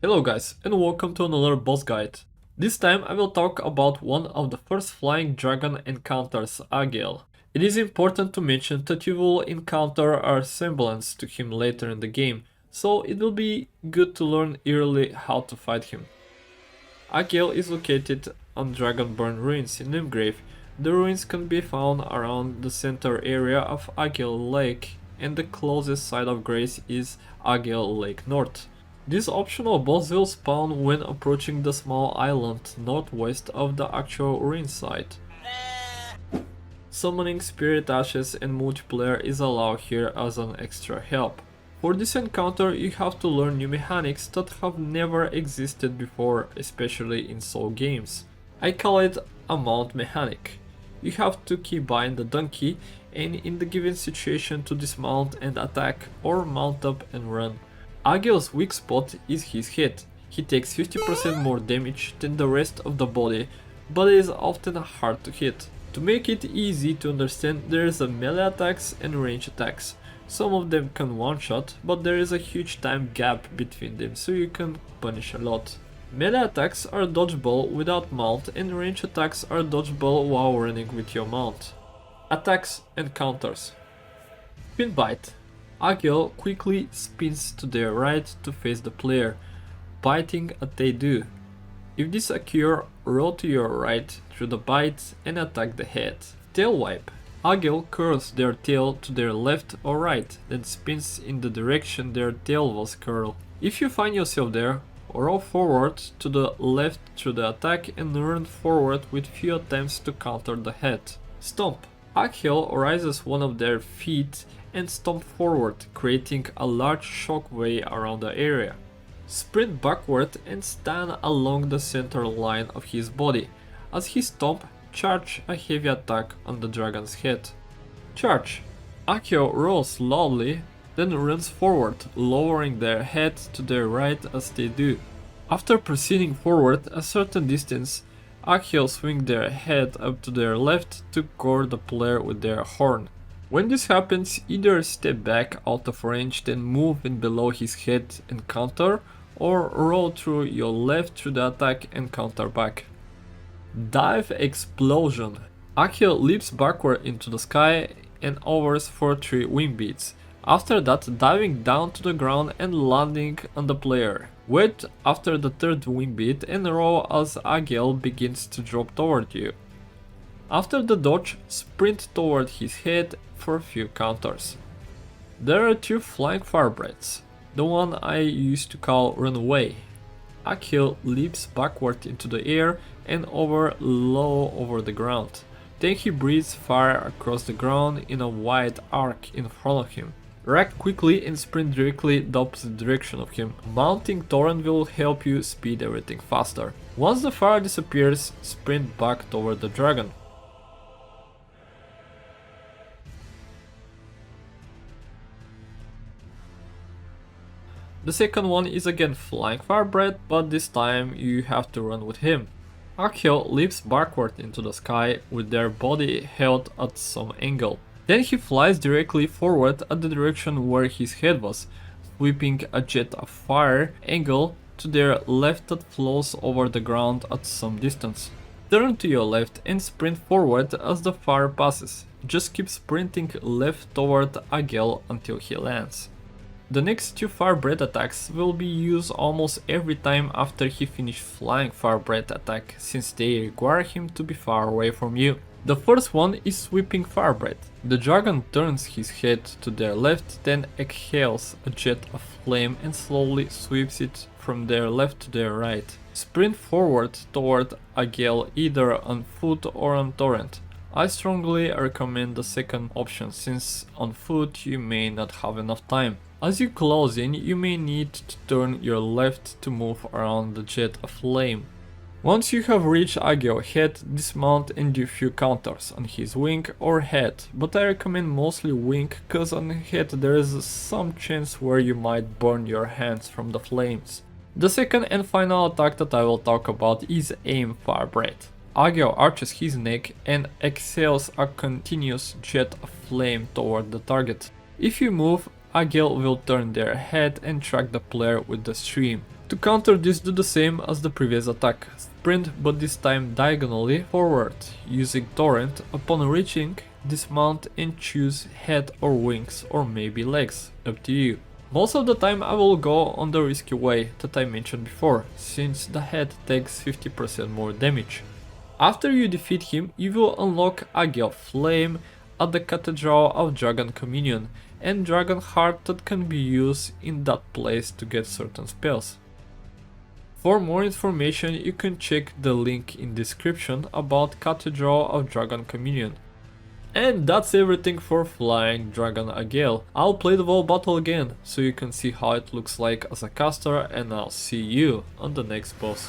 Hello guys and welcome to another boss guide. This time I will talk about one of the first Flying Dragon encounters, Agheel. It is important to mention that you will encounter a resemblance to him later in the game, so it will be good to learn early how to fight him. Agheel is located on Dragonborn ruins in Nimgrave. The ruins can be found around the center area of Agheel Lake, and the closest site of grace is Agheel Lake North. This optional boss will spawn when approaching the small island northwest of the actual ruin site. Summoning spirit ashes and multiplayer is allowed here as an extra help. For this encounter you have to learn new mechanics that have never existed before, especially in soul games. I call it a mount mechanic. You have to keybind the donkey and in the given situation to dismount and attack, or mount up and run. Agheel's weak spot is his head. He takes 50% more damage than the rest of the body, but is often hard to hit. To make it easy to understand, there is a melee attacks and range attacks. Some of them can one-shot, but there is a huge time gap between them, so you can punish a lot. Melee attacks are dodgeable without mount, and range attacks are dodgeable while running with your mount. Attacks and counters. Spin Bite. Agheel quickly spins to their right to face the player, biting as they do. If this occurs, roll to your right through the bite and attack the head. Tail Wipe. Agheel curls their tail to their left or right, then spins in the direction their tail was curled. If you find yourself there, roll forward to the left through the attack and run forward with few attempts to counter the head. Stomp. Agheel raises one of their feet and stomp forward, creating a large shockwave around the area. Sprint backward and stand along the center line of his body. As he stomp, charge a heavy attack on the dragon's head. Charge. Agheel rolls slowly, then runs forward, lowering their head to their right as they do. After proceeding forward a certain distance, Agheel swing their head up to their left to gore the player with their horn. When this happens, either step back out of range, then move in below his head and counter, or roll through your left through the attack and counter back. Dive Explosion. Agheel leaps backward into the sky and hovers for 3 wind beats. After that, diving down to the ground and landing on the player. Wait after the 3rd wind beat and roll as Agheel begins to drop toward you. After the dodge, sprint toward his head for a few counters. There are 2 flying firebreaths, the one I used to call Runaway. Agheel leaps backward into the air and over low over the ground. Then he breathes fire across the ground in a wide arc in front of him. React quickly and sprint directly the opposite direction of him. Mounting Torrent will help you speed everything faster. Once the fire disappears, sprint back toward the dragon. The second one is again Flying Firebreath, but this time you have to run with him. Agheel leaps backward into the sky with their body held at some angle. Then he flies directly forward at the direction where his head was, sweeping a jet of fire angle to their left that flows over the ground at some distance. Turn to your left and sprint forward as the fire passes. Just keep sprinting left toward Agheel until he lands. The next 2 Firebreath attacks will be used almost every time after he finishes Flying Firebreath attack, since they require him to be far away from you. The first one is Sweeping Firebreath. The dragon turns his head to their left, then exhales a jet of flame and slowly sweeps it from their left to their right. Sprint forward toward Agheel either on foot or on torrent. I strongly recommend the second option, since on foot you may not have enough time. As you close in, you may need to turn your left to move around the jet of flame. Once you have reached Agheel's head, dismount and do few counters on his wing or head, but I recommend mostly wing, cause on head there is some chance where you might burn your hands from the flames. The second and final attack that I will talk about is Aim Firebreath. Agheel arches his neck and exhales a continuous jet of flame toward the target. If you move, Agheel will turn their head and track the player with the stream. To counter this, do the same as the previous attack, sprint but this time diagonally forward, using torrent. Upon reaching, dismount and choose head or wings or maybe legs, up to you. Most of the time I will go on the risky way that I mentioned before, since the head takes 50% more damage. After you defeat him, you will unlock Agheel Flame at the Cathedral of Dragon Communion and Dragon Heart that can be used in that place to get certain spells. For more information you can check the link in description about Cathedral of Dragon Communion. And that's everything for Flying Dragon Agheel. I'll play the whole battle again, so you can see how it looks like as a caster, and I'll see you on the next boss.